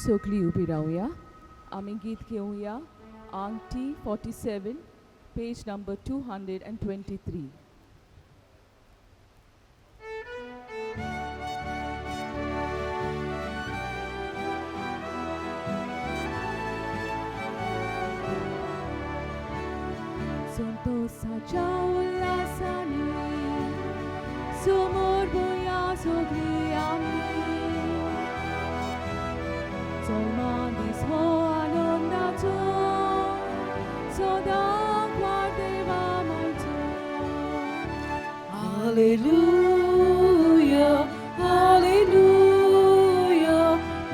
सगळी उभी राहूया. आम्ही गीत घेऊया. अंगठी 47, पेज नंबर 223. संतोषाच्या उल्हासाने समोर बोया सगळी आम्ही जन्मादीस हो आनंदाचो सदां देवा मायचो. Hallelujah, hallelujah,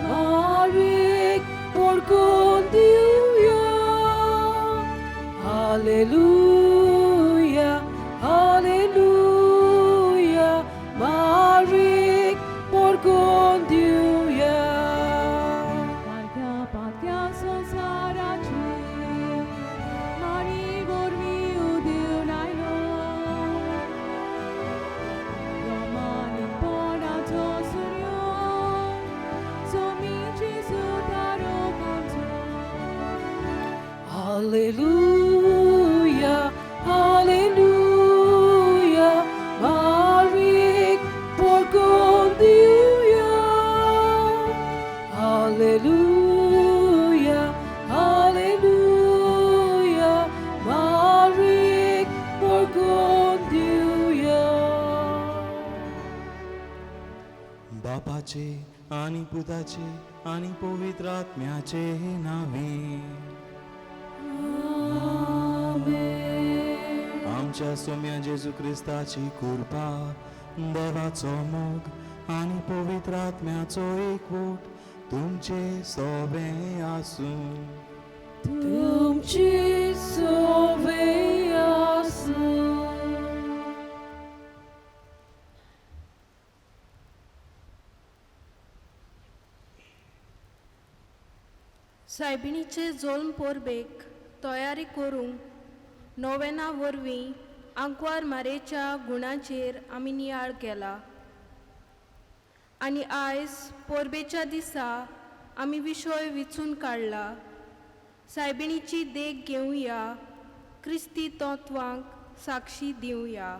Marik porkon diuya. Hallelujah, hallelujah, Marik porkon diuya. Marga patya संसाराची मारी गोरवी उदिव नायलो. रोमानीक पोराचो सूर्य सोमीची सुतारो कांचो. Hallelujah, hallelujah, Marik porkon diuya. Hallelujah, hallelujah, Marik porkon diuya. बापाचे आणि पुताचे आणि पवित्र आत्म्याचे नावे. आमच्या सौम्य जेजू ख्रिस्ताची कृपा, देवाचो मोग आणि पवित्र आत्म्याचो एकवट तुमचे सोबे आसूं. तुमची सोबे आसूं. सायबिणीचे जल्म पोरबेक तयारी करूंक नोवेना वरवीं आंकवार मारेच्या गुणांचेर आमी नियाळ केला. आनी आयज पोरबेच्या दिसा आमी विशय विचून काडला. सायबिणीची देख घेवया, क्रिस्ती तत्वांक साक्षी दिवया.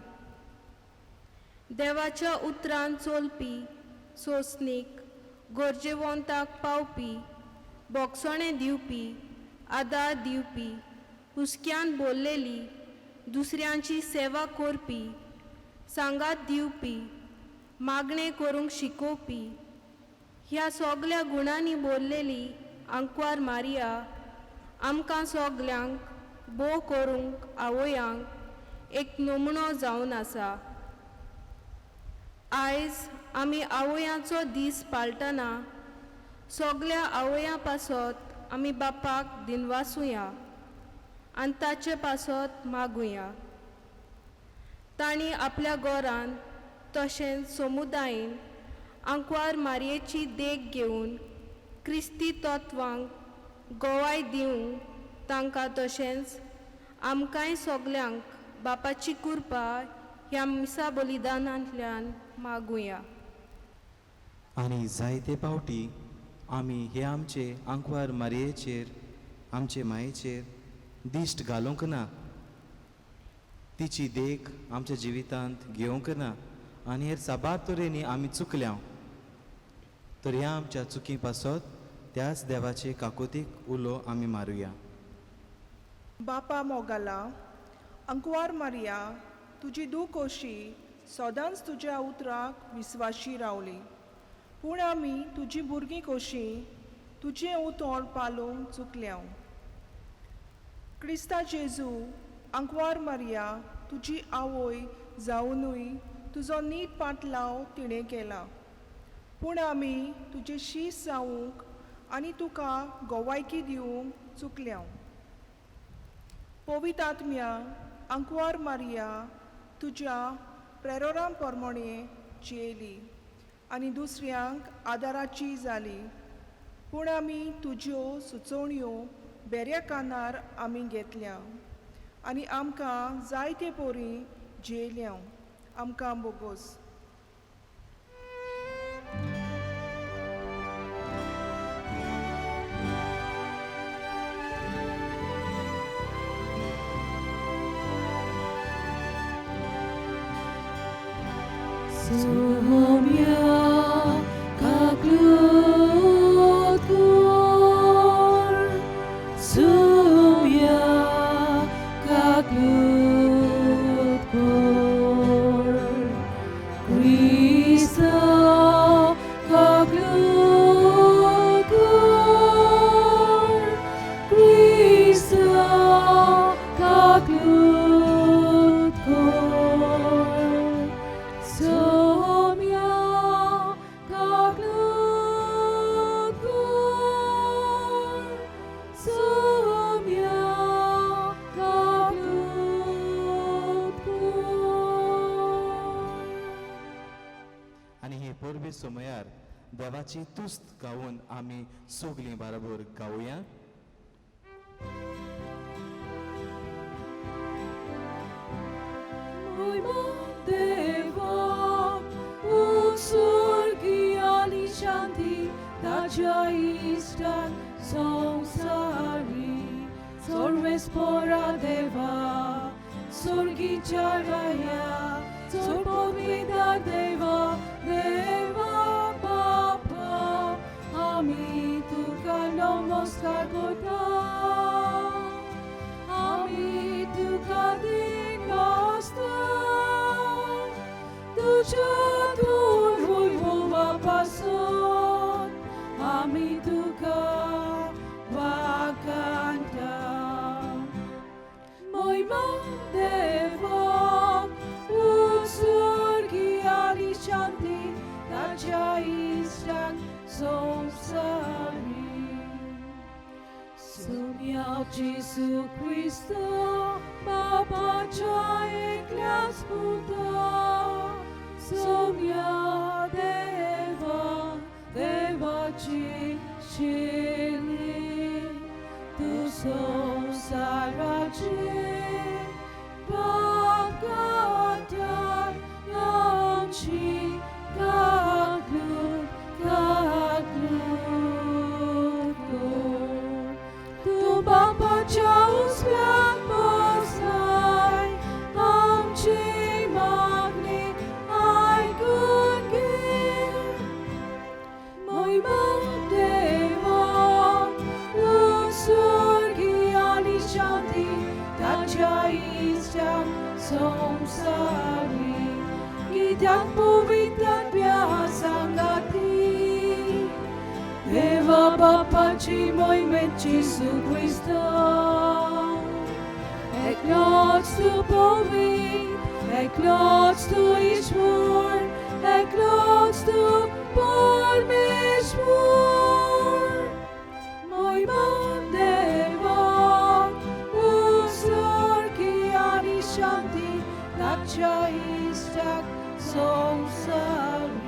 देवाच्या उतरान चलपी सोंसणीक गरजेवंताक पावपी, बोगसणे दिवपी, आदार दिवपी, हुस्क्यान बोललेली, दुसऱ्यांची सेवा करपी, सांगात दिवपी, मागणें करूंक शिकोवपी, ह्या सगळ्या गुणांनी बोललेली आंकवार मारिया आमकां सगल्यांक बोव करूंक आवयांक एक नमुनो जावन आसा. आयज आमी आवयांचो दीस पाळटना सगळ्या आवयां पासत आमी बापाक दिनवासुया आनी ताचे पासत मागुया. तांणी आपल्या घरान तशेंच समुदायेन आंकवार मारयेची देख घेवन क्रिस्ती तत्वांक गोवाय दिवंक तांकां तशेंच आमकांय सगल्यांक बापाची कृपा ह्या मिसा बलिदानांतल्यान मागुया. आनी जायते पावटी आमी हे आमचे आंकवार मारयेचेर, आमचे मायेचेर दिश्ट घालूंक ना. तिची देख आमच्या जिवितांत घेवंक ना आनी हेर साबार तरेनी आमी चुकल्या. तर ह्या आमच्या चुकी पासत त्याच देवाचे काकोतीक उलो आमी मारुया. बापा मोगाला, आंकवार मारिया, तुजी दुकोशी सदांच तुज्या उतराक विस्वाशी रावली. पूण आमी तुजी भुरगीं कशीं तुजें उतर पालोवंक चुकल्या. क्रिस्ता जेजू, आंकवार मारिया, तुजी आवय जावनूय तुजो नीट पाटलाव तिणें केला. पूण आमी तुजे शीस जावंक आनी तुका गोवायकी दिवंक चुकल्या. पवित्र आत्म्या, आंकवार मारिया, तुज्या प्रेरोरां प्रमाणे जियेली आनी दुसऱ्यांक आदाराची जाली. पूण आमी तुज्यो सुचोवण्यो बऱ्या कानार आमी घेतल्या आनी आमकां जायते पोरी जियेल्या. आमकां बोगोस. Sumia kaglutkur, sumia kaglutkur, Cristo kaglutkur, Cristo kaglutkur, Somia kaglutkur, Somia kaglutkur. आणि हे पोरबे सोमयार देवाची तुस्त गावून आमी सगलीं बरोबर गावया. Deva, utsurgiali shanti, dajaistan samsari, sorvespora deva, sorgi charaya, sorpovida deva, deva papa, ami tuka namaskar kota, ami tuka din master. Tuja turvui vova pason, ami tuka vakanta. Moima deva, utsurgi ali shanti, dajaistak somsari. Sumia Jesu Christo, Baba Jai Glas Buddha, Sumia Deva, Deva Chi Shili, Tu Samsaraji, Bhagata Yamchi, Gaglut, Gaglut, Tu Baba Chaus Bosai, Amchi Magni, I could give. Moima Deva, Utsurgi Ali Shanti, Dajaistak Somsari, Gitak Puvitat Pyasangati, Deva Bapa Chi Moimet Jesu Christo, Eklots to Povit, Eklots to Ishmur, Eklots to Parmeshwar, Moima Deva, Utsurgi Adi Shanti, Dajaistak Somsari.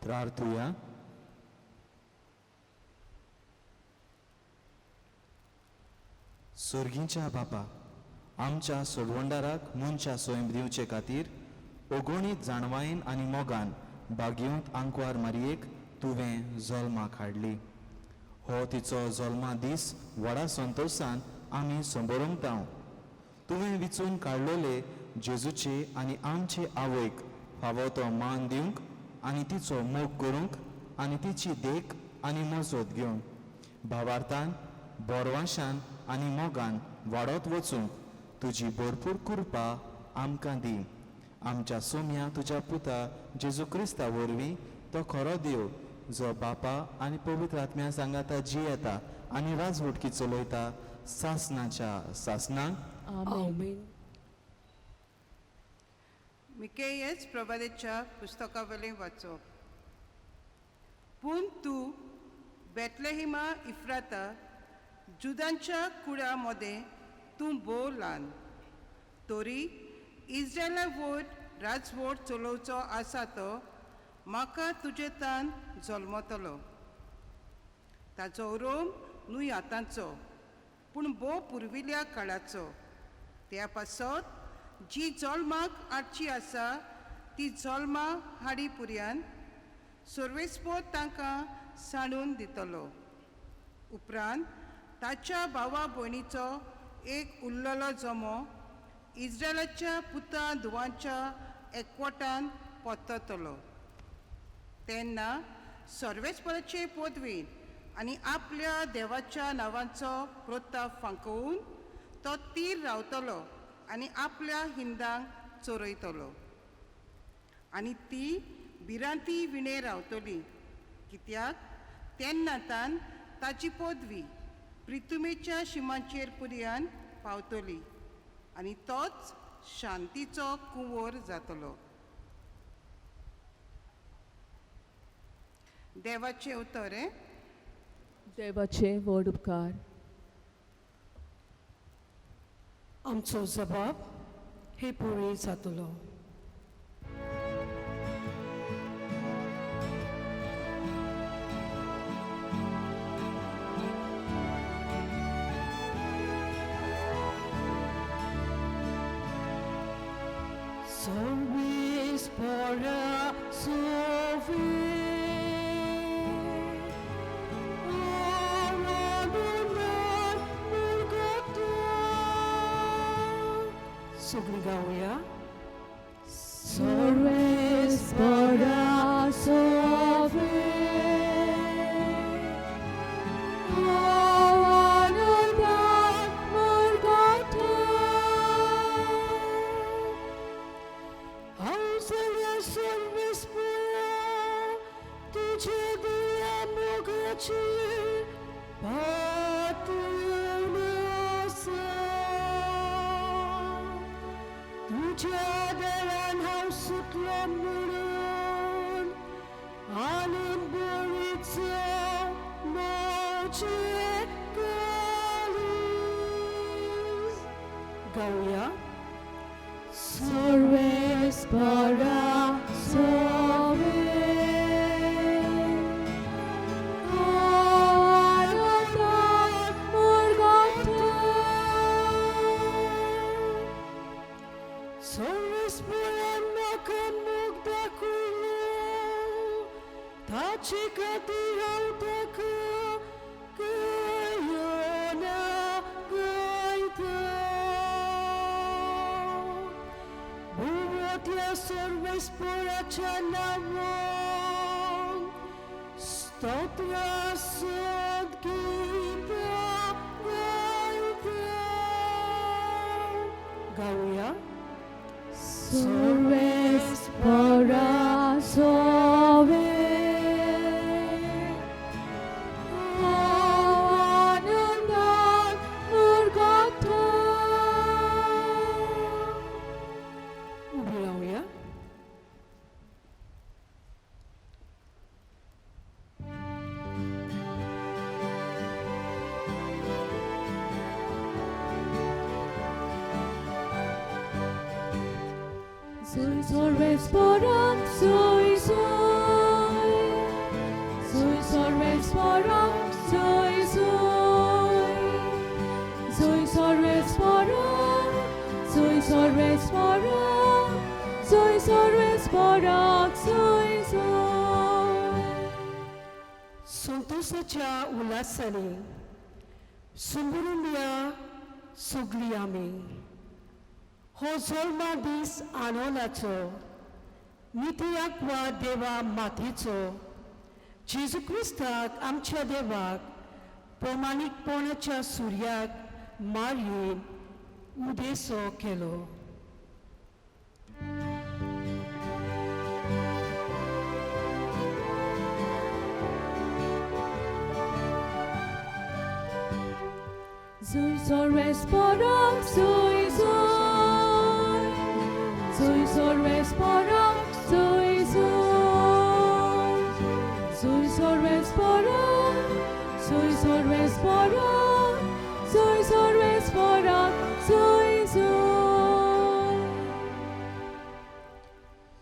प्रार्थूया. स्वर्गीच्या बापा, आमच्या सोडवंडाराक मनच्या स्वयं दिवचे खातीर ओगोणीत जाणवायेन आनी मोगान बागयुंत आंकवार मारयेक तुवें जल्माक हाडली. हो तिचो जल्मा दीस व्हडा संतोशान आमी संबोरूंक तुवें विचून काडलोले जेजूचे आनी आमचे आवयक फावो तो मान दिवंक आनी तिचो मोग करूंक आनी तिची देख आनी मजत घेवन भावार्थान बोरवाशान आनी मोगान वाडत वचूंक तुजी भरपूर कृपा आमकां दी. आमच्या सोम्या तुज्या पुता जेजू क्रिस्ता वरवीं तो खरो देव जो बापा आनी पवित्र आत्म्या सांगाता जियेता आनी राजवटकी चलयता सासनाच्या सासनाक. आमेन. मिकेयस प्रभादेच्या पुस्तकावलें वाचप. पूण तूं बेतलेहिमा इफ्राता जुदांच्या कुळा मदें तूं भोव ल्हान, तरी इस्रायला वयर राजवट चलोवचो आसा तो म्हाका तुजे तान जल्मतलो. ताचो उरोम न्हू आतांचो पूण भोव पुर्विल्ल्या काळाचो. त्या पासत जी जल्माक हाडची आसा ती जल्मा हाडी पुर्यान सर्वेस्पोत तांकां सांडून दितलो. उपरांत ताच्या भावा भयणीचो एक उरलेलो जमो इस्रायलाच्या पुता धुवांच्या एकवटान पोत्ततलो. तेन्ना सर्वेस्पराचे पदवीन आनी आपल्या देवाच्या नांवांचो प्रोताप फांकवून तो तीर रावतलो आनी आपल्या हिंदांक चोरयतलो. आनी ती भिरांती विणे रावतली, कित्याक तेन्नातान ताची पदवी प्रितुमेच्या शिमांचेर पर्यंत पावतली आनी तोच शांतीचो कुंवर जातलो. देवाचे उतर. देवाचे व्हड उपकार. आमचो जबाब हे पुरे जातलो. Service for a sovereign. Sugli gawiya. Service for a sovereign. Anandan murgata. Hausalia service pura tujhe diya mugachi patulasa. Tujhe daran hausutla murun alim buritsa moche galis. Gawiya. Service for a sovereign. Anandan murgata. Service puran makan mugda kulu Tachika diraw taka Kayona gaita Buratya service pura chanawang Stotra sad kita gaita Gawiya. Service for a sovereign. Anandan murgata. Gawiya. Service for a soy soy. Service for a soy soy. Service for a service for a service for a soy soy. संतोषाच्या उल्हासाने सुंबुरुंबिया सुगली आमी हो जल्मा दीस आनोलाचो नित्याक वा देवा माथेचो जेजू क्रिस्ताक आमच्या देवाक प्रामाणिकपणाच्या सुर्याक मारयेन उदेसो केलो. Service for a soy soy. Service for a soy soy. Service for a service for a service for a soy soy.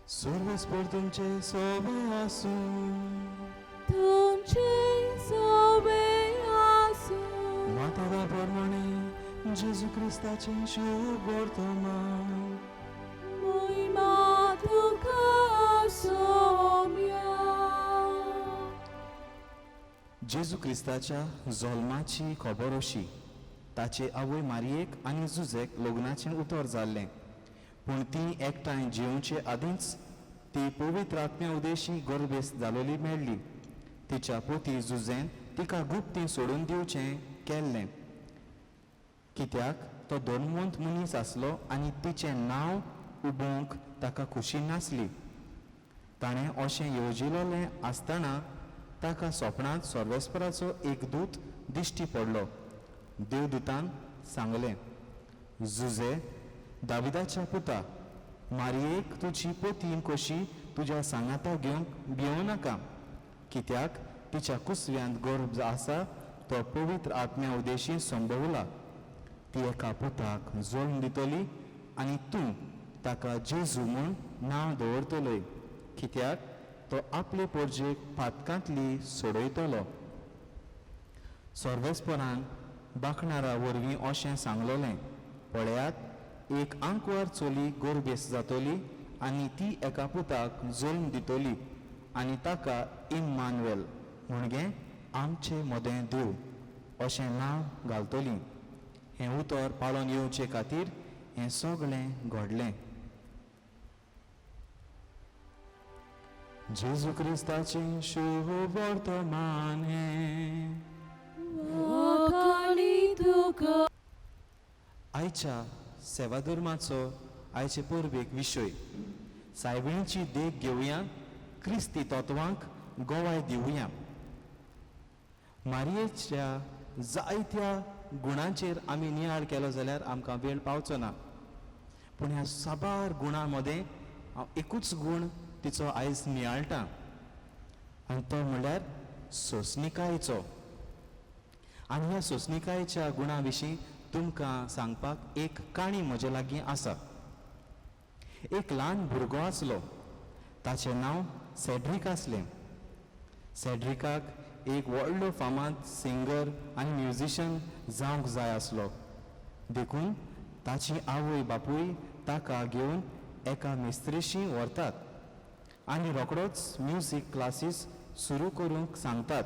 Service por तुमचे सोबे आसूं. तुमचे सोबे आसूं. मातादा प्रमाणे जेजू क्रिस्ताचे शुभ वर्तमान. Moima tuka somia. जेजू क्रिस्ताच्या जल्माची खबर अशी ताचे आवय मारयेक आनी जुजेक लग्नाचें उतर जाल्लें, पूण ती एकठांय जेवचे आदींच ती पवित्र आत्म्या उदेशी गर्भेस्त जालोली मेळ्ळी. तिच्या पोती जुजेन तिका गुप्ती सोडून दिवचें केल्लें, कित्याक तो धर्मवंत मनीस आसलो आनी तिचें नांव उबोवंक ताका खुशी नासली. ताणें अशें येवजिलोलें आसतना ताका स्वप्नांत सर्वेस्पराचो एक दूत दिश्टी पडलो. देवदूतान सांगलें, जुजे, दाविदाच्या पुता, मारयेक तुजी पोतीन कशी तुज्या सांगाता घेवंक भियों नाका, कित्याक तिच्या कुसव्यांत गर्भ आसा तो पवित्र आत्म्या उदेशी संभवला. ती एका पुताक जल्म दितली आनी तूं ताका जेजू म्हूण नांव दवरतलोय, कित्याक तो आपले पोरजेक पातकांतली सोडयतलो. सर्वेस्परान बाखणारा वरवीं अशें सांगलोलें, पळयात एक आंकवार चली गर्भेस्त जातली आनी ती एका पुताक जल्म दितली आनी ताका इम्मानुएल म्हणगे आमचें मोदें देव अशें नांव घालतली. हें उतर पाळोवन येवचे खातीर हें सगळें घडलें. जेजू क्रिस्ताचें शुभ वर्तमान हें. वखाणी तुका आयच्या सेवाधर्माचो आयचे परबेक विशय सायबिणीची देख घेवया, क्रिस्ती तत्वांक गोवाय दिवया. मारयेच्या जायत्या गुणांचेर आमी नियाळ केलो जाल्यार आमकां वेळ पावचो ना, पूण ह्या साबार गुणां मदें हांव एकूच गुण तिचो आयज नियाळटां, आनी तो म्हणल्यार सोंसणिकायेचो. आनी ह्या सोंसणिकायेच्या गुणां विशीं तुमकां सांगपाक एक काणी म्हजे लागीं आसा. एक ल्हान भुरगो आसलो, ताचें नांव सॅड्रीक आसलें. सॅड्रिकाक एक व्हडलो फामाद सिंगर आनी म्युजिशियन जावंक जाय आसलो. देखून ताची आवय बापूय ताका घेवन एका मेस्त्रेशी व्हरतात आनी रोखडोच म्युजीक क्लासीस सुरू करूंक सांगतात.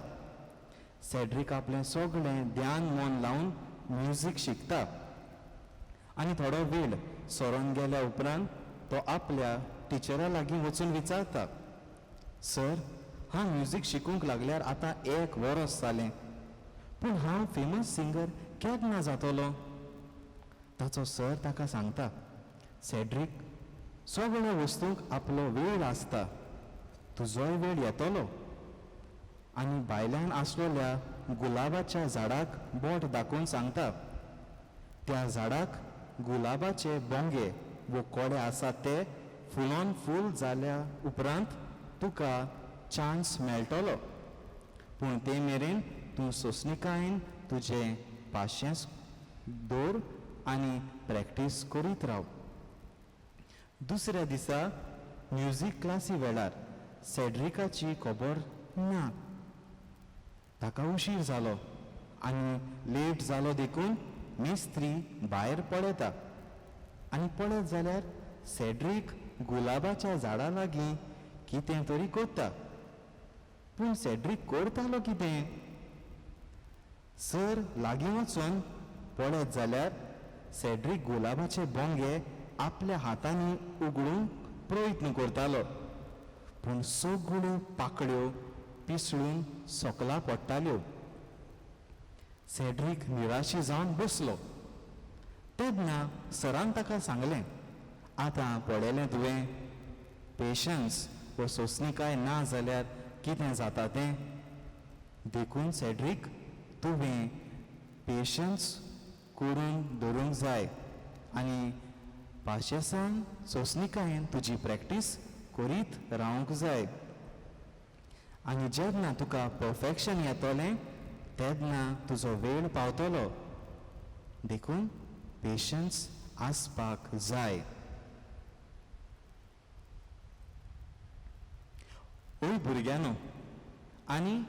सॅड्रीक आपलें सगळें ध्यान मन लावन म्युजीक शिकता आनी थोडो वेळ सरोन गेल्या उपरांत तो आपल्या टिचरा लागीं वचून विचारता, सर, हांव म्युजीक शिकूंक लागल्यार आतां 1 वर्स जालें, पूण हांव फेमस सिंगर केन्ना जातलो? ताचो सर ताका सांगता, सॅड्रीक, सगळ्या वस्तूंक आपलो वेळ आसता, तुजोय वेळ येतलो. आनी भायल्यान आसलेल्या गुलाबाच्या झाडाक बोट दाखोवन सांगता, त्या झाडाक गुलाबाचे बोंगे वो कोडे आसात ते फुलोन फूल जाल्या उपरांत तुका चान्स मेळटलो, पूण ते मेरेन तूं सोंसणिकायेन तुजें पाशियेंस दवर आनी प्रॅक्टीस करीत राव. दुसऱ्या दिसा म्युजीक क्लासी वेळार सॅड्रिकाची खबर ना. ताका उशीर जालो आनी लेट जालो देखून मेस्त्री भायर पळयता आनी पळयत जाल्यार सॅड्रीक गुलाबाच्या झाडा लागीं कितें तरी करता. पूण सॅड्रीक करतालो कितें? सर लागीं वचून पळयत जाल्यार सॅड्रीक गुलाबाचे बोंगे आपल्या हातांनी उगडूंक प्रयत्न करतालो, पूण सगळ्यो पाकळ्यो पिसळून सकला पडटाल्यो. सॅड्रीक निराशी जावन बसलो. तेन्ना सरान ताका सांगलें, आतां पळयलें तुवें, पेशन्स व सोंसणिकाय ना जाल्यार कितें जाता तें. देखून सॅड्रीक, तुवें पेशन्स करून दवरूंक जाय आनी पाशियेंसान सोंसणिकायेन तुजी प्रॅक्टीस करीत रावंक जाय. आनी जेन्ना तुका परफेक्शन येतलें तेन्ना तुजो वेळ पावतलो. देखून पेशन्स आसपाक जाय. ओय भुरग्यानो आनी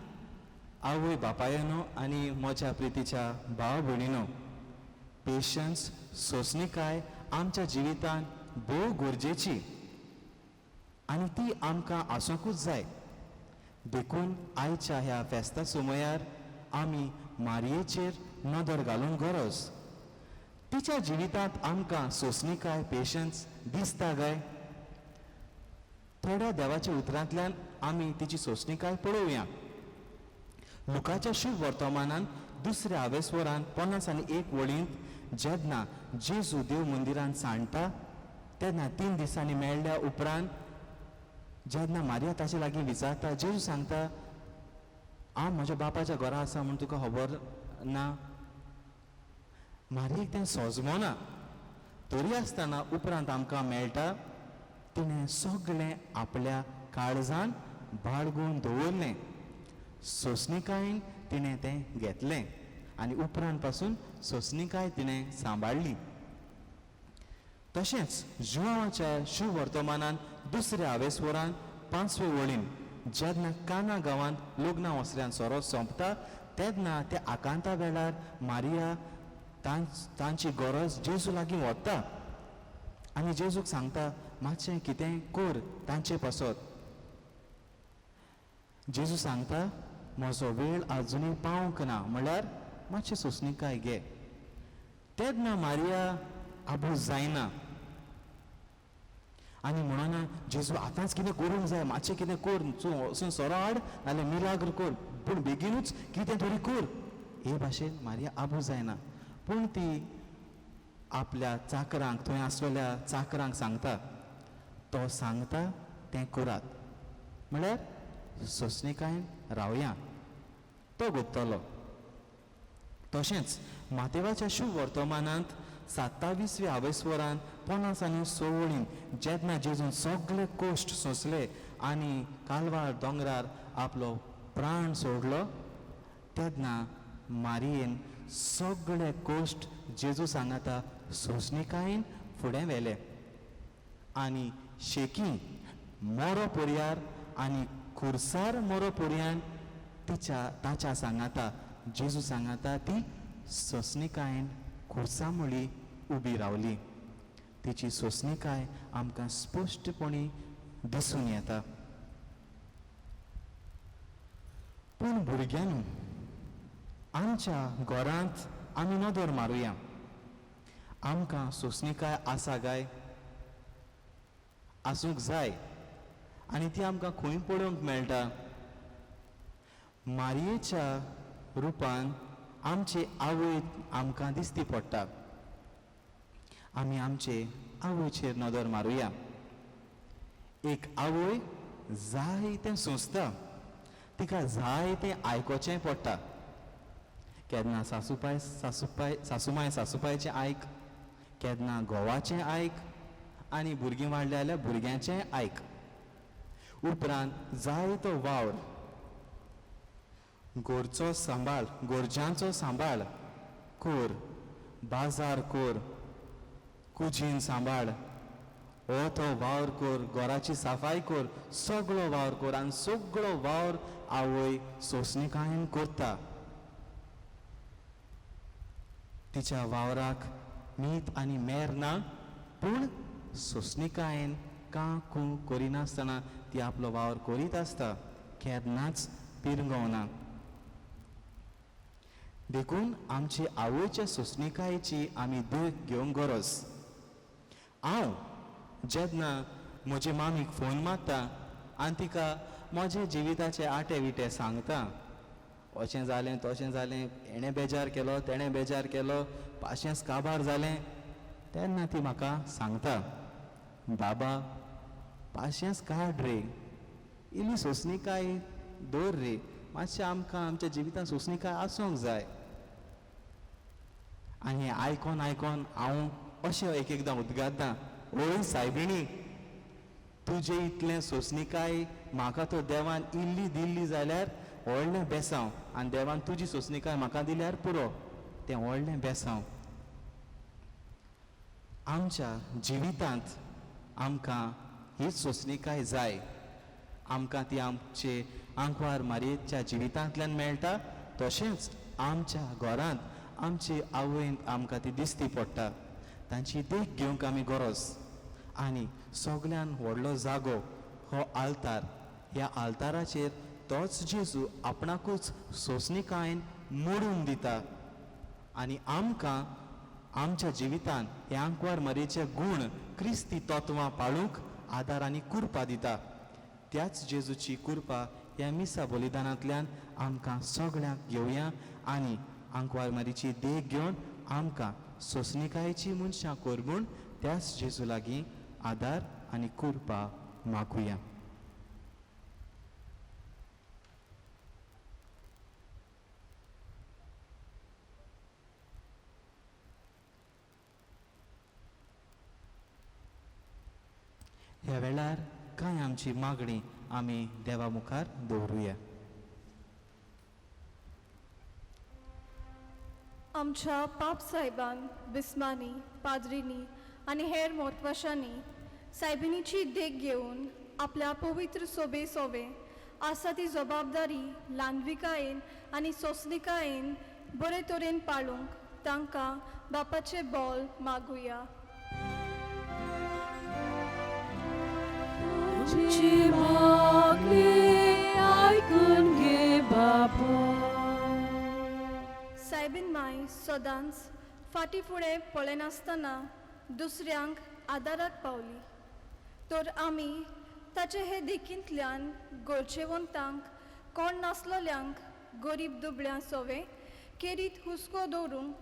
आवय बापायनो आनी म्हज्या प्रितीच्या भाव भयणीनो, पेशन्स सोंसणिकाय आमच्या जिवितांत भोव गरजेची आनी ती आमकां आसूंकूच जाय. देखून आयच्या ह्या फेस्ता सुमयार आमी मारयेचेर नदर घालूंक गरज. तिच्या जिवितांत आमकां सोंसणीकाय पेशन्स दिसता काय? थोड्या देवाच्या उतरांतल्यान आमी तिची सोंसणीकाय पळोवया. लुकाच्या शुभ वर्तमानान दुसऱ्या आवेस्वरान 51 वळींत जेन्ना जेजू देव मंदिरांत सांडटा तेन्ना 3 दिसांनी मेळ्ळ्या उपरांत जेन्ना मारिया ताचे लागीं विचारता, जेजू सांगता, हांव म्हज्या बापाच्या घरा आसा म्हूण तुका खबर ना. मारयेक तें सोजमोना. तरी आसतना उपरांत आमकां मेळटा तिणें सगळें आपल्या काळजान बाळगून दवरलें. सोंसणीकायेन तिणें तें घेतलें आनी उपरांत पासून सोंसणीकाय तिणें सांबाळ्ळी. तशेंच जुआंवाच्या शुभ वर्तमानान दुसऱ्या आवेस्वरान 5वे वळीन जेन्ना काना गांवांत लग्ना वस्त्र्यान सोरो सोंपता तेन्ना त्या आकांता वेळार मारिया तांची गरज जेजू लागीं वता आनी जेजूक सांगता, मातशें कितें कर तांचे पासत. जेजू सांगता, म्हजो वेळ आजुनूय पावंक ना, म्हळ्यार मातशें सोंसणीकाय घे. तेन्ना मारिया आबूज जायना आनी म्हणना, जेजू आतांच कितें करूंक जाय, मातशें कितें कर, वचून सोरो हाड नाल्यार मिलाग्र कर, पूण बेगीनूच कितें तरी कर. हे भाशेन मारिया आबूज जायना. पूण ती आपल्या चाकरांक, थंय आसलेल्या चाकरांक सांगता, तो सांगता तें करात, म्हळ्यार सोंसणीकायेन रावया, तो गुंतलो. तशेंच मातेवाच्या शुभ वर्तमानांत 27व्या आवेस्वरान 56 वळीन जेन्ना जेजून सगळे कोश्ट सोंसले आनी कालवार दोंगरार आपलो प्राण सोडलो तेन्ना मारयेन सगळे कोश्ट जेजू सांगता सोंसणीकायेन फुडें व्हेले आनी शेकी मोरो पर्यार आनी खुर्सार मोरो पर्यान ताच्या सांगाता जेजू सांगाता ती सोंसणीकायेन खुर्सामुळी उबी रावली. तिची सोंसणीकाय आमकां स्पश्टपणी दिसून येता. पूण भुरग्यांनो, आमच्या घरांत आमी नदर मारुया. आमकां सोंसणीकाय आसा काय? आसूंक जाय. आनी ती आमकां खंय पळोवंक मेळटा? मारयेच्या रुपान आमची आवय आमकां दिसती पडटा. आमी आमचे आवयचेर नदर मारुया. एक आवय जाय तें सोंसता, तिका जाय तें आयकोचें पडटा. केन्ना सासूमाय सासूपायचें आयक, केन्ना घोवाचें आयक आनी भुरगीं वाडले जाल्यार भुरग्यांचें आयक. उपरांत जाय तो वावर, गोरचो सांबाळ, गोरज्यांचो सांबाळ कर, बाजार कर, कुजीन सांबाळ, हो तो वावर कर, घराची साफाई कर, सगळो वावर कर आनी सगळो वावर आवय सोंसणीकायेन करता. तिच्या वावराक मीठ आनी मेर ना, पूण सोंसणीकायेन कांय करिनासतना ती आपलो वावर करीत आसता, केन्नाच पिरगवना. देखून आमची आवयच्या सोंसणीकायेची आमी देख घेवंक गरज. हांव जेन्ना म्हजे मामीक फोन मारता आनी तिका म्हजे जिविताचे आटे विटे सांगता, अशें जालें तशें जालें, हेणें बेजार केलो तेणें बेजार केलो, पाशेंस काबार जालें, तेन्ना ती म्हाका सांगता, बाबा पाशेंस काड रे, इल्ली सोंसणीकाय दवर रे, मातशें आमकां आमच्या जिवितांत सोंसणीकाय आसूंक जाय. आनी हें आयकोन आयकोन हांव अशें एक एकदां उदगारता, ओय सायबिणी, तुजें इतलें सोंसणीकाय म्हाका तो देवान इल्ली दिल्ली जाल्यार व्हडलें बेसांव, आनी देवान तुजी सोंसणीकाय म्हाका दिल्यार पुरो, तें व्हडलें बेसांव. आमच्या जिवितांत आमकां ही सोंसणीकाय जाय. आमकां ती आमचे आंकवार मारयेच्या जिवितांतल्यान मेळटा, तशेंच आमच्या घरांत आमची आवयन आमकां ती दिसती पडटा. तांची देख घेवंक आमी गरज. आनी सगळ्यान व्हडलो जागो हो आल्तार. ह्या आल्ताराचेर तोच जेजू आपणाकूच सोंसणिकायेन मोडून दिता आनी आमकां आमच्या जिवितान हे आंकवार मरेचे गूण क्रिस्ती तत्वां पाळूंक आदार आनी कुरपा दिता. त्याच जेजूची कुरपा ह्या मिसा बलिदानांतल्यान आमकां सगळ्यांक घेवया आनी आंकवार मरीची देख घेवन आमकां सोंसणिकायेची मनशां कोरगूण त्याच जेजू लागीं आदार आनी कुरपा मागुया. ह्या वेळार कांय आमची मागणी आमी देवा मुखार दवरुया. आमच्या पाप साहेबान बिस्मानी पाद्रीनी आनी हेर म्हत्वाशांनी सायबिणीची देख घेवन आपल्या पवित्र सोबे आसा ती जबाबदारी ल्हानविकायेन आनी सोंसणिकायेन बरे तरेन पाळूंक तांकां बापाचे बोल मागुया. आमची मागणी आयकून घे बापा. सायबीन माय सदांच फाटी फुडें पळयनासतना दुसऱ्यांक आदाराक पावली तर आमी ताचे हे देखींतल्यान गरजेवंतांक कोण नासलोल्यांक गरीब दुबळ्यां सोवे केरीत हुस्को दवरूंक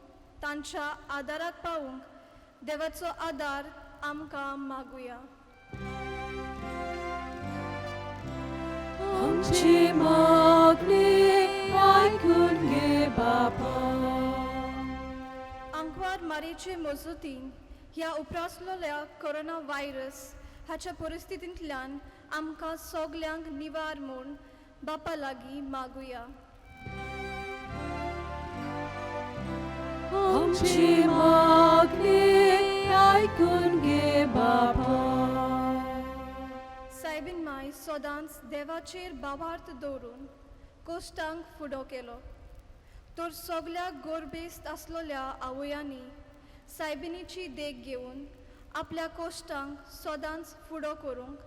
तांच्या आदाराक पावूंक देवाचो आदार आमकां मागुया. आमची मागणी आयकून घे बापा. आंकवार मारेचे मजतीन ह्या उपरासलोल्या कोरोना व्हायरस हाच्या परिस्थितींतल्यान आमकां सगल्यांक निवार म्हूण बापा लागीं मागुया. आमची मागणी आयकून घे बापा. सायबीन माय सदांच देवाचेर बाबार्थ दवरून कोश्टांक फुडो केलो तर सगल्या गोरबेस्त आसलोल्या आवयांनी सायबिणीची देख घेवन आपल्या कोश्टांक सदांच फुडो करूंक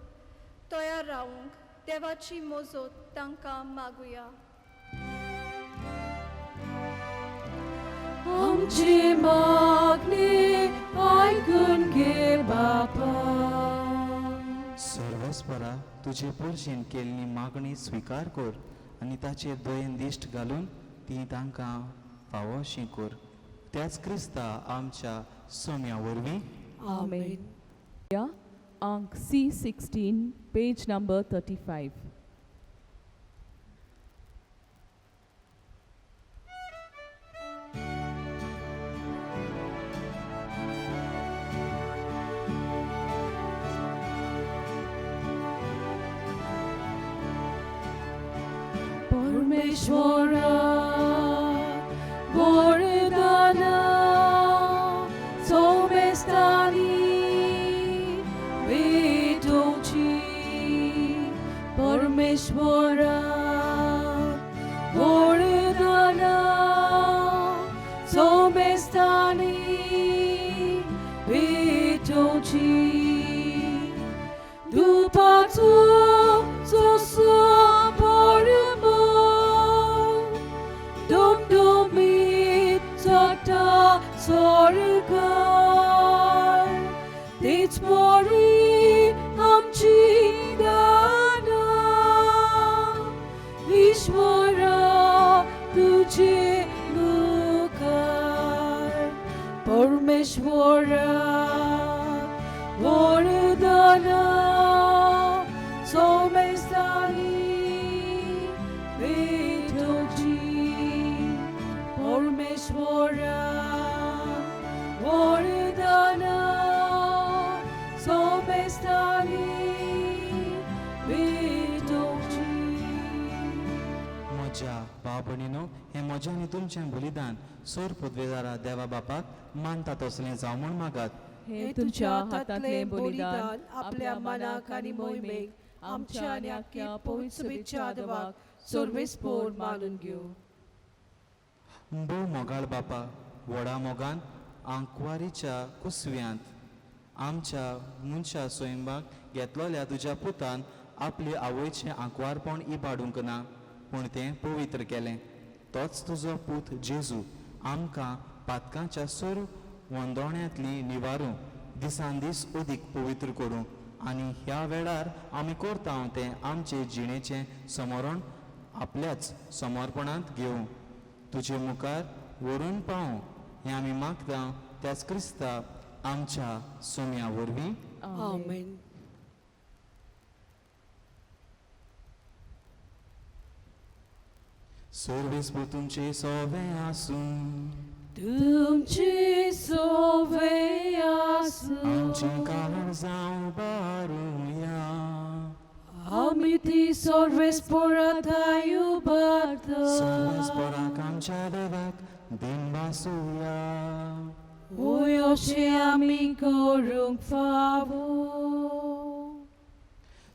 तयार रावूंक देवाची मोजत तांकां मागुया. आमची मागणी आयकून घे बापा. सर्वस्परा तुजे पर्शेन केल्ली मागणी स्विकार कर आनी ताचेर दोयन दिश्ट घालून ती तांकां फावो अशी कर. त्याच क्रिस्ता आमच्या सोम्या वरवीं आमेन. Ank C16, page number 35. परमेश्वरा वरदाना सोमेस्तानी वेदोची. परमेश्वरा वरदाना सोमेस्तानी वेदोची. दुपाचो सोसो सरकार तेच बरी आमची दाना. ईश्वरा तुझे मुखार परमेश्वरा वरदाना सोमेस्तानी वेदोची. परमेश्वरा वरदाना सोमेस्तानी वेदोची. म्हज्या भाव भयणीनो, हें म्हजें आनी तुमचें बलिदान सोर पदवेदारा देवा बापाक मानता तसलें जावं म्हूण मागात. हे तुमच्या हातांतले बलिदान आपल्या मनाक आनी मोहिमेक आमच्या आनी आख्या पवित्र सभेच्या आदवाक सर्वेस्पोर मानून घेव. भोव मोगाळ बापा, व्हडा मोगान आंकवारीच्या कुसव्यांत आमच्या मनशा स्वयंबाक घेतलोल्या तुज्या पुतान आपले आवयचें आंकवारपण इबाडूंक ना पूण तें पवित्र केलें. तोच तुजो पूत जेजू आमकां पातकांच्या सोर वंदोण्यांतली निवारूं दिसान दीस अदीक पवित्र करूं आनी ह्या वेळार आमी करता तें आमचे जिणेचें समरण आपल्याच समर्पणांत घेवं. तुजे मुखार व्हरून पावूं हें आमी मागता त्याच क्रिस्ता आमच्या सोम्या वरवीं. आमेन. सर्वेस्पर तुमचे सोवे आसूं तुमची सोवे आसूं आमची काळजां बारुया आमी ती सर्वेस्परांताय उबारता सर्वेस्पराक आमच्या देवाक दिन वासुया. ओय अशें आमी करूंक फावो.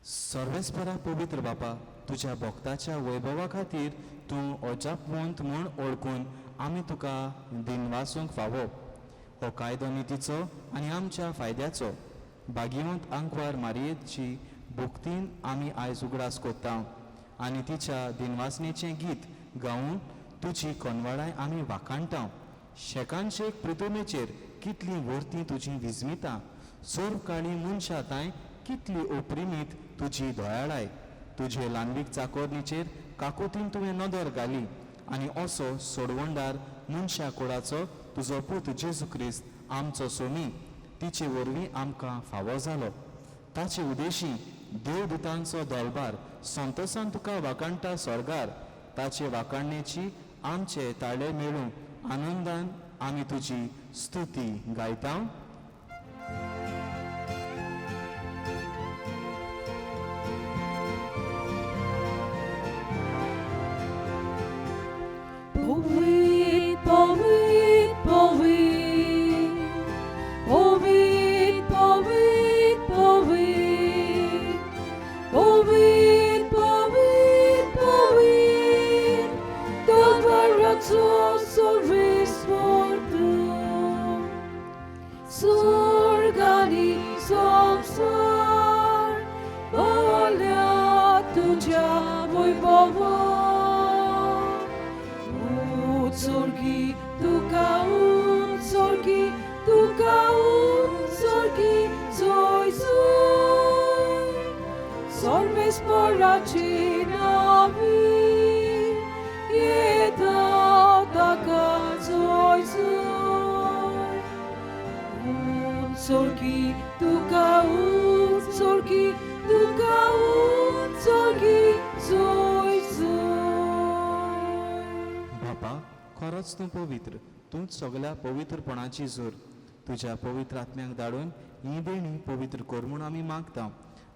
सर्वेस्परा पवित्र बापा तुज्या भक्ताच्या वैभवा खातीर तूं अजापवंत म्हूण ओळखून आमी तुका दिन वासूंक फावो. हो कायदो नितीचो आनी आमच्या फायद्याचो भाग्यवंत आंकवार मारयेची भुक्तीन आमी आयज उगडास कोत्ता आनी तिच्या दिनवासनेचें गीत गावन तुजी कोनवाडाय आमी वाखाणटा. शेकांशेक प्रितमेचेर कितली वर्ती तुजी विजमिता सोर काळी मनशाताय कितली ओप्रिमीत तुजी दोयाळाय. तुजे ल्हानवीक चाकोरणीचेर काकुतीन तुवें नदर घाली आनी असो सोडवणदार मनशा कुळाचो तुजो पूत जेजू क्रिस्त आमचो सोमी तिचे वरवीं आमकां फावो जालो. ताचे उदेशी देवदूतांचो दोलबार संतोसान तुका वाखाणटा स्वर्गार. ताचे वाखाणणेची आमचे ताळे मेळूं आनंदान आमी तुजी स्तुती गायता. Povid, povid, povid, povid, povid, povid, povid, povid, povid, Godvarato sorvispor tu, sorgani somsar, volia tuja vojvovo. Sorgi, tuka sorgi, zoi zoi. Sormes poraci navi, jeda taka zoi zoi. Sorgi, tuka sorgi, zoi zoi. बापा खरोच तूं पवित्र तूंच सगळ्या पवित्रपणाची जोर. तुज्या पवित्र आत्म्याक धाडून ही देणी पवित्र कर म्हूण आमी मागता.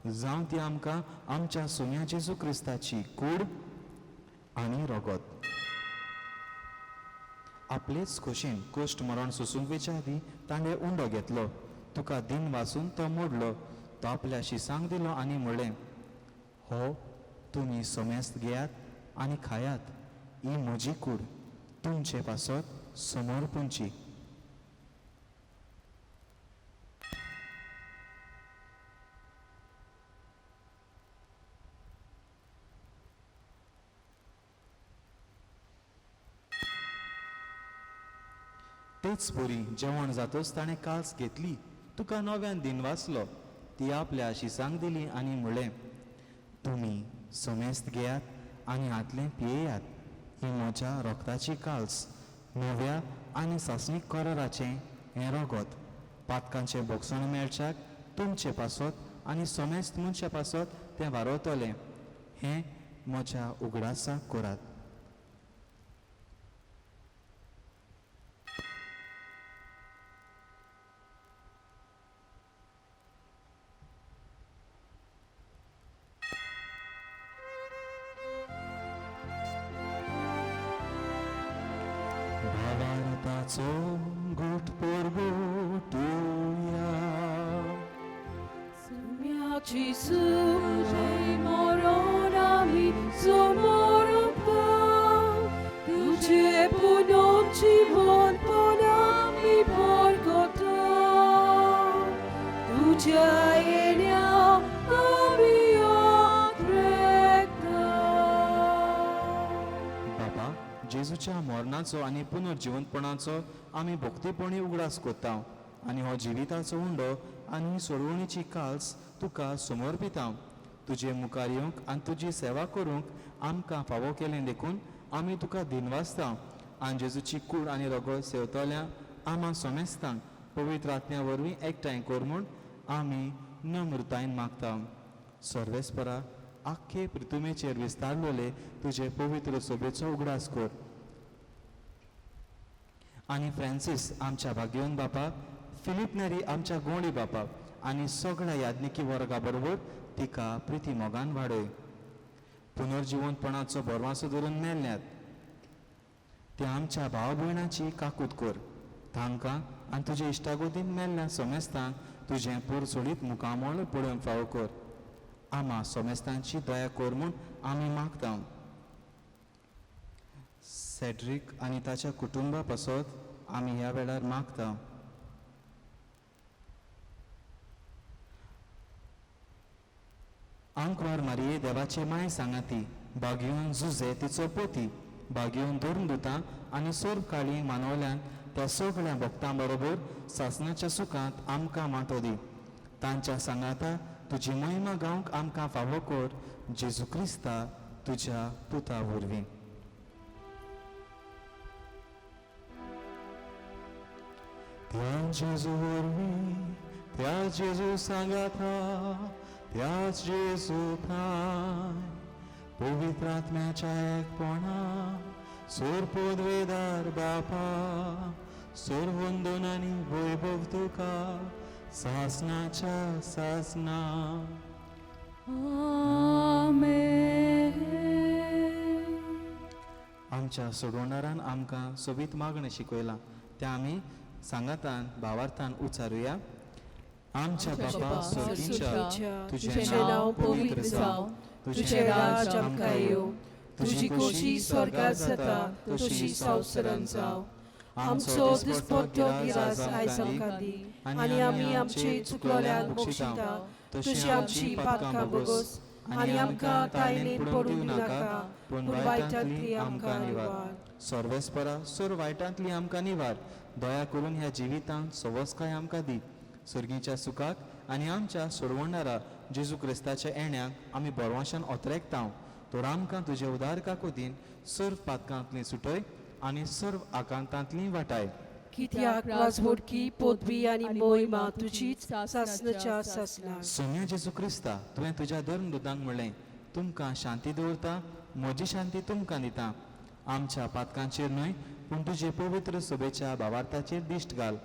जावं ती आमकां आमच्या सोम्या जेजू क्रिस्ताची कूड आनी रगत. आपलेच खोशेन कोश्ट मरण सोसूंक वेच्या आदी ताणें उंडो घेतलो. तुका दिन वाचून तो मोडलो. तो आपल्या शिसांक दिलो आनी म्हणलें, हो तुमी सोमेस्त घेयात आनी खायात. ही म्हजी कूड तुमचे पासत समर्पणची. तेच बरी जेवण जातच ताणें काल्स घेतली. तुका नव्यान दिन वाचलो. ती आपल्या शिसांक दिली आनी म्हणलें, तुमी समेस्त घेयात आनी हातलें पियेयात. ही म्हज्या रोगताची काल्स नव्या आनी सासणीक कराराचें हें रगत. पातकांचे बोगसण मेळच्याक तुमचे पासत आनी समेस्त मनशा पासत तें वारवतलें. हें म्हज्या उगडासाक करात. भावार्थाचो गोठ परगोटुया. Somiaci sumei moronami somorompa. Tudzie punonci von ponami porgota. Tudzia enia amio जेजूच्या मरणाचो आनी पुनर्जिवंतपणाचो आमी भक्तीपणी उगडास कोत्ता आनी हो जिविताचो उंडो आनी सोडवणीची काल्स तुका समर्पिता. तुजे मुखार येवंक आनी तुजी सेवा करूंक आमकां फावो केलें देखून आमी तुका दिनवासता आनी जेजूची कूड आनी रगत सेवतल्या आमा सोमेस्तांक पवित्र आत्म्या वरवीं एकठांय कर म्हूण आमी नम्रतायेन मागता. सर्वेस्परा आख्खे पृथ्वीचेर विस्तारलोले तुजे पवित्र सोबेचो उगडास कर आनी फ्रांसीस आमच्या भाग्यवन बापाक, फिलीप नेरी आमच्या गोंडी बापाक आनी सगळ्या याज्ञिकी वर्गा बरोबर तिका प्रिती मोगान वाडय. पुनर्जिवंतपणाचो बरवासो धरून मेल्ल्यात त्या आमच्या भाव भयणाची काकूत कर. तांकां आनी तुजे इश्टागोतीन मेल्ल्या सोमेस्तांक तुजें पूर सोडीत मुखामळ पळोवन फावो कर. आमा सोमेस्तांची दया कर म्हूण आमी मागता. सेड्रीक आनी ताच्या कुटुंबा पासत आमी ह्या वेळार मागता. आंकवार मारये देवाचे माय सांगाती, बागयोन जुजे तिचो पोती, बागयोन धरून दुतां आनी सोर काळी मानवल्यान त्या सगळ्या भक्तां बरोबर सासणाच्या सुखांत आमकां माटो दी. तांच्या सांगाता तुजी महिमा गावंक आमकां फावो कर. जेजू क्रिस्ता तुज्या पुता वरवीं. त्या जेजू वरवीं, त्या जेजू सांगाता, त्याच जेजू थाय पवित्र आत्म्याच्या एकपणा सोर पोदवेदार बापा सोर वंदन आनी वैभव तुका सासणाच्या सासना. आमच्या सोडवणारान आमकां सोबीत मागणें शिकयलां त्या आमी सांगातान भावार्थान उच्चारुया. आमच्या बापा स्वर्गीच्या तुझे नाव पवित्र जावं, तुझे राज आमकां येवं, तुजी खोशी स्वर्गात जाता तशी संवसारांत जावं. आमचो दिसपट्टो गिरास आयज आमकां दी आनी आमी आमची चुकलोल्यांक बक्षिता तशी आमची पातकां बोगोस आनी आमकां तायणेत पडूंक नाका पूण वायटांतली आमकां निवार. सर्वेस्परा सोर वायटांतली आमकां निवार. दया करून ह्या जिवितांत सवस्काय आमकां दी. सर्गीच्या सुखाक आनी आमच्या सोडवणारा जेजू क्रिस्ताच्या येण्याक आमी बरवाशान ओतरेकतांव. तर आमकां तुजे उदार काकोतीन सर्व पातकांतली सुटय आनी सर्व आकांतांतली वाटाय. कित्याक वाजवडकी पदवी आनी मोहिमा तुजीच सासणाच्या सासना. सोम्या जेजू क्रिस्ता तुवें तुज्या धर्म दुतांक म्हणलें, तुमकां शांती दवरता, म्हजी शांती तुमकां दिता. आमच्या पातकांचेर न्हय पूण तुजे पवित्र सोबेच्या भावार्थाचेर दिश्ट घाल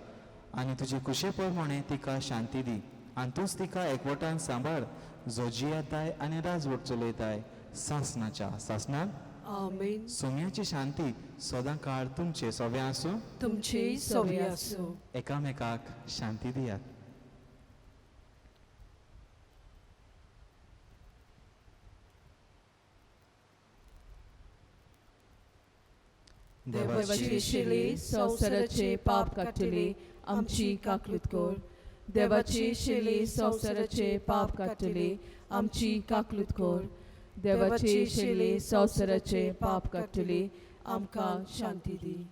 आनी तुजे कुशे प्रमाणे तिका शांती दी आनी तूंच तिका एकवटान सांबाळ जो जियेताय आनी राजवट चलयताय सासणाच्या सासणान. आमेन. सोम्याची शांती सदां काळ तुमचे सोबे आसूं. तुमची सोबी आसूं. एकामेकाक शांती दियात. देवाची शिली संवसाराचे पाप काडटली आमची काकलूत कर. देवाची शिली संवसाराचे पाप काडटली आमची काकलूत कर. देवाची शिली संवसाराचे पाप काडटली आमकां शांती दी.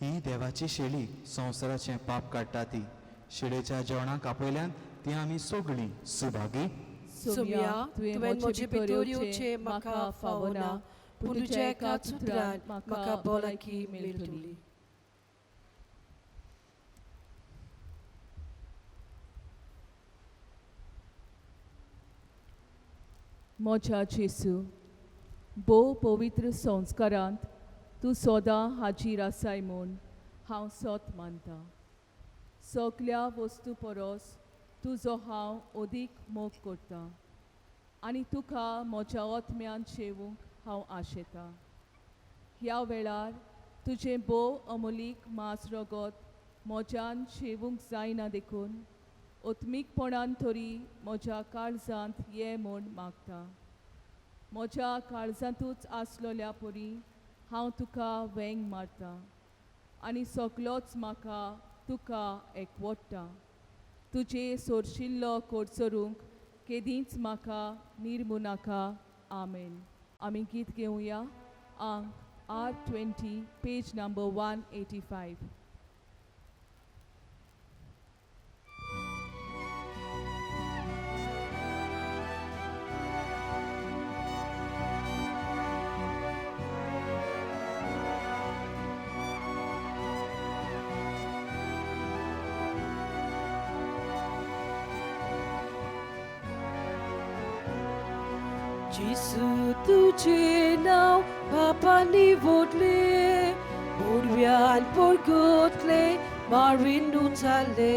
ही देवाची शेळी संवसाराचे पाप काडटा ती. शेळेच्या जेवणाक आपयल्यान ती आमी सगळीं सुभागी. सोम्या तुवें म्हजे भितर येवचें म्हाका फावना पूण तुज्या एकाच उतरान म्हाका भलायकी मेळटली. मोच्या जेसू, भोव पवित्र संस्कारांत तूं सदां हाजीर आसाय म्हूण हांव सोत मानतां. सगल्या वस्तू परस तुजो हांव अदीक मोग करतां आनी तुका म्हज्या ओतम्यान शेवूंक हांव आशेतां. ह्या वेळार तुजें भोव अमोलीक मास रगत म्हज्यान शेवूंक जायना देखून ओत्मीकपणान तरी म्हज्या काळजांत ये म्हूण मागतां. म्हज्या काळजांतूच आसलोल्या परी हांव तुका वेंग मारता आनी सगलोच म्हाका तुका एकवडटा. तुजे सोरशिल्लो कोडसरूंक केदींच म्हाका निर्मुनाका. आमेन. आमी गीत घेवया. अंक R20, पेज नंबर 185. Jesu tuझे नाव बापानी वोडले बोरव्यान पोरगोतले मारीन उचाले.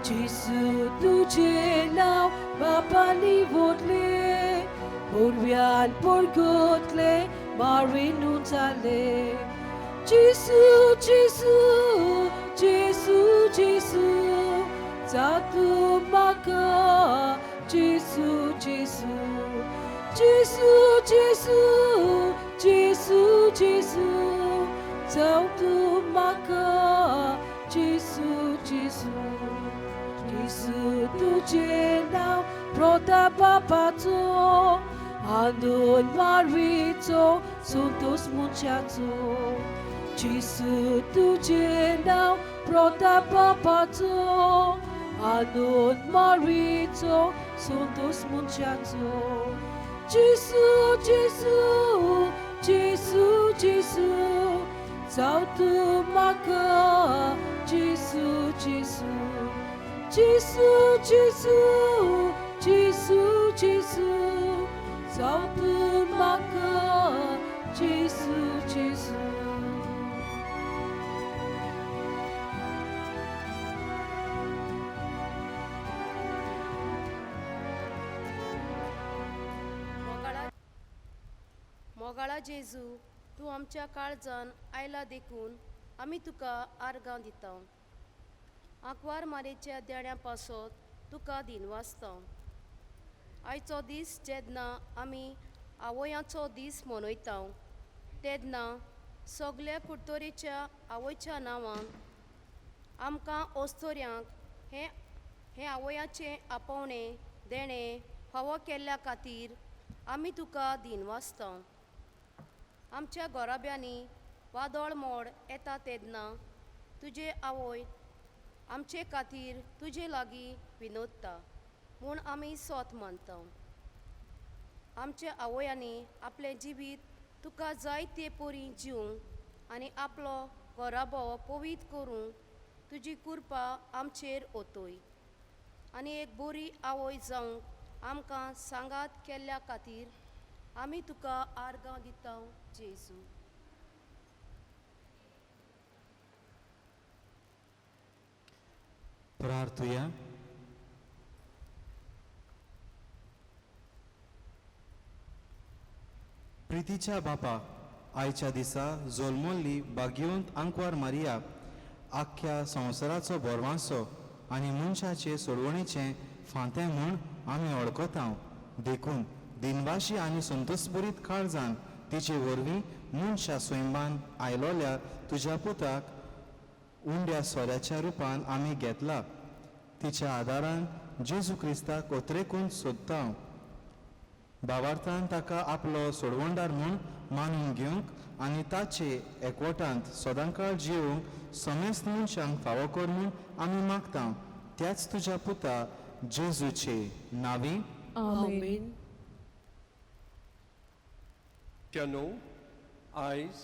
Jesu तुझे नाव बापानी वोडले बोरव्यान पोरगोतले मारीन उचाले. Jesu, Jesu, Jesu, Jesu, जातू म्हाका Jesu, Jesu, Jesu, Jesu, Jesu, Jesu, जातू म्हाका Jesu, Jesu. Jesu तुझे नाव प्रोता बापाचो आनून मारीचो संतोष मुचाचो. Jesu तुझे नाव प्रोता बापाचो आनून मारीचो Santosh मुचाचो. Jesu, Jesu, Jesu, Jesu, जातू म्हाका Jesu, Jesu, Jesu, Jesu, Jesu, Jesu, जातू म्हाका Jesu, Jesu. मोगाळा जेजू, तूं आमच्या काळजान आयला देखून आमी तुका आर्गां दिता. आंकवार मारेच्या देण्या पासत तुका दिनवासता. आयचो दीस जेन्ना आमी आवयांचो दीस मनयता तेन्ना सगल्या कुडतोरेच्या आवयच्या नांवान आमकां ओस्तोऱ्यांक हे आवयाचें आपोवणें देणें फावो केल्ल्या खातीर आमी तुका दिनवासता. आमच्या गोराब्यांनी वादळ मोड येता तेन्ना तुजे आवय आमचे खातीर तुजे लागीं विनोदता म्हूण आमी सोत मानता. आमच्या आवयांनी आपलें जिवीत तुका जाय ते पोरी जिवंक आनी आपलो घोराबो पवित्र करूंक तुजी कृपा आमचेर ओतय. आनी एक बरी आवय जावंक आमकां सांगात केल्ल्या खातीर आमी तुका आर्गां दिता जेजू. प्रार्थुया. प्रितीच्या बापा, आयच्या दिसा जल्मल्ली भाग्यवंत आंकवार मारिया आख्ख्या संवसाराचो बोरवांसो आनी मनशाचे सोडवणेचें फांतें म्हूण आमी वळखता. देखून दिनवाशी आनी संतोषभरीत काळजान तिचे वरवीं मनशा स्वयंबान आयलोल्या तुज्या पुताक उंड्या सोऱ्याच्या रुपान आमी घेतला. तिच्या आदारान जेजू क्रिस्ताक ओतरेकून सोदता. भावार्थान ताका आपलो सोडवणदार म्हूण मानून घेवंक आनी ताचे एकवटांत सदांकाळ जिवंक समेस्त मनशांक फावो कर म्हूण आमी मागता. त्याच तुज्या पुता जेजूचे नांवी. आमेन. न्हू आयज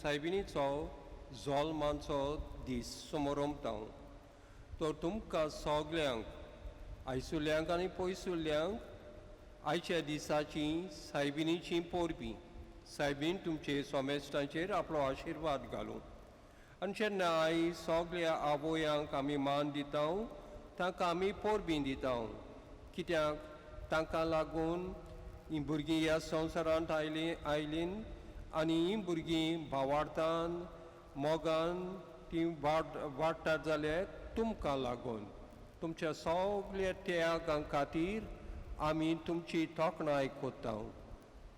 सायबिणीचो जल्माचो दीस समोर रोमता. तो तुमकां सगल्यांक आयसुल्यांक आनी पयसुल्यांक आयच्या दिसाची सायबिणीची पोरबी. सायबीण तुमचे सोमेस्तांचेर आपलो आशिर्वाद घालूं. आनी जेन्ना आयज सगल्या आवयांक आमी मान दिता तांकां आमी पोरबी दिता. कित्याक तांकां लागून हीं भुरगीं ह्या संवसारांत आयलीं आनी हीं भुरगीं भावार्थान मोगान तीं वाडटात जाल्यार तुमकां लागून. तुमच्या सगल्या त्यागां खातीर आमी तुमची तोखणाय कोत्ता.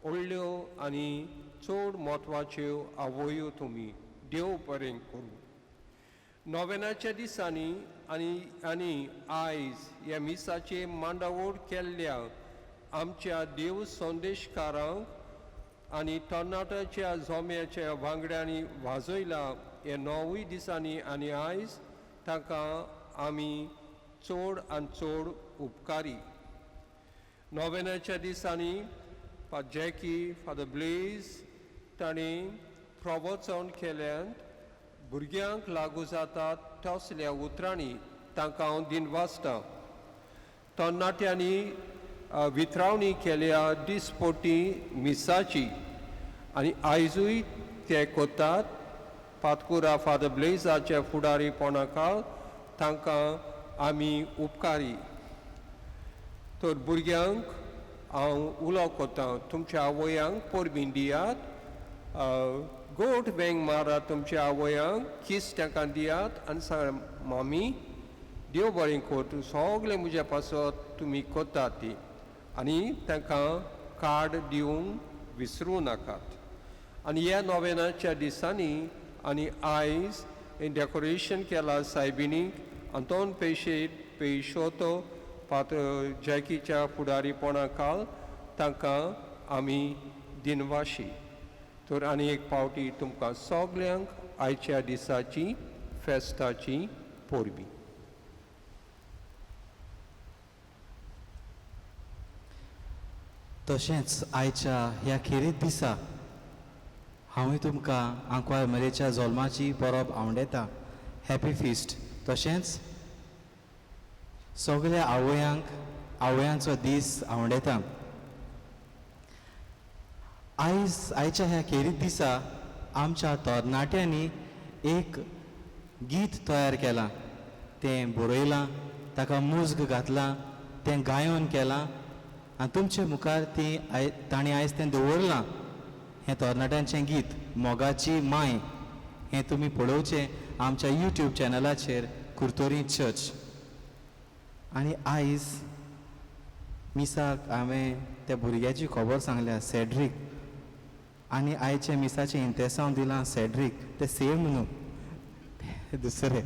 व्हडल्यो आनी चड म्हत्वाच्यो आवयो तुमी देव बरें करूं. नोवेनाच्या दिसांनी आनी आयज ह्या मिसाचे मांडावळ केल्ल्या आमच्या देव संदेशकारांक आनी तरणाट्याच्या जोम्याच्या वांगड्यांनी वाजयला हे 9 दिसांनी आनी आयज तांकां आमी चड आनी चड उपकारी. नोवेनाच्या दिसांनी जॅकी फादर ब्लेज ताणें प्रवचन केल्ल्यान भुरग्यांक लागू जातात तसल्या उतरांनी तांकां हांव दिन वाचतां. तरणाट्यांनी वितरावणी केल्या दिसपोटी मिसाची आनी आयजूय ते कोतात. पातकुरा फादर ब्लेजाच्या फुडारीपणाखाल तांकां आमी उपकारी. तर भुरग्यांक हांव उलो कोतां, तुमच्या आवयांक पोरबीन दियात, गोठ वेंग मारात तुमच्या आवयांक, किस तांकां दियात आनी सांग मामी देव बरें कर, तूं सगलें म्हज्या पासत तुमी कोतात ती. आनी तांकां कार्ड दिवंक विसरूं नाकात. आनी ह्या नोवेनाच्या दिसांनी आनी आयज डेकोरेशन केलां सायबिणीक आंतोन पेशोतो जॅकीच्या फुडारीपणाखाल तांकां आमी दिनवाशी. तर आनी एक पावटी तुमकां सगल्यांक आयच्या दिसाची फेस्ताची पोरबी. तशेंच आयच्या ह्या खेरीत दिसा हांवूय तुमकां आंकवार मरेच्या जल्माची परब आवंडेता. Happy feast. तशेंच सगळ्या आवयांचो दीस आवंडेता. आयच्या ह्या खेरीत दिसा आमच्या तरणाट्यांनी एक गीत तयार केलां. तें बरयलां, ताका मुजग घातलां, तें गायन केलां आनी तुमचे मुखार ताणें आयज तें दवरलां. हें तरणाट्यांचें गीत मोगाची माय हें तुमी पळोवचें आमच्या यूट्यूब चॅनलाचेर कुर्तोरी चर्च. आनी आयज मिसाक हांवें त्या भुरग्याची खबर सांगल्या, सॅड्रीक, आनी आयच्या मिसाचें इंतेसांव दिलां सॅड्रीक. तें सेम न्हू, तें दुसरें.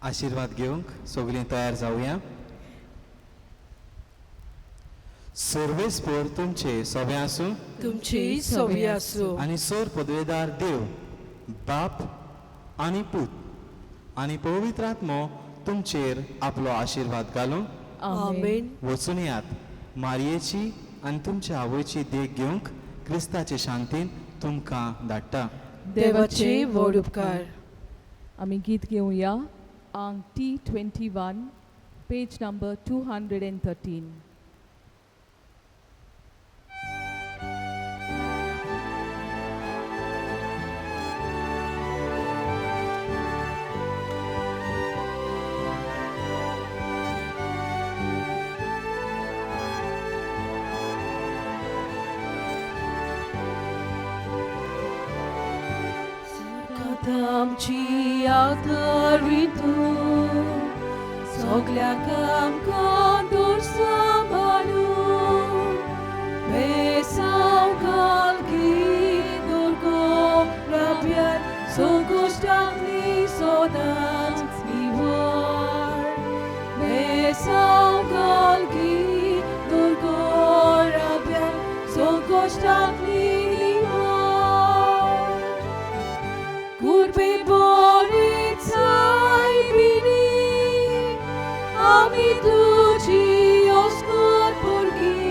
आशिर्वाद घेवंक सगळीं तयार जावया. सर्वेस्पोर तुमचे सोबे आसूं, तुमची सोबी आसूं. आनी सोर पदवेदार देव बाप आनी पूत आनी पवित्र आत्मो तुमचेर आपलो आशिर्वाद घालूं. आमेन. वचून यात. मारयेची आनी तुमच्या आवयची देख घेवंक क्रिस्ताचे शांतीन तुमकां धाडटा. देवाचे व्हड उपकार. आमी गीत घेवया. आंग T21, पेज नंबर 213. आमची आदरवी तूं, सगल्याक आमकां दूर सांबाळून, बेसांव घालगी दुर्गो राब्यार, सोगोश्टांनी सोदांच निवार. बेसांव घालगी दुर्गो राब्यार, सोगोश्टांनी Curbe borit saibini, ami tuci oscur porgi,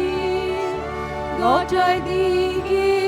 gojai digi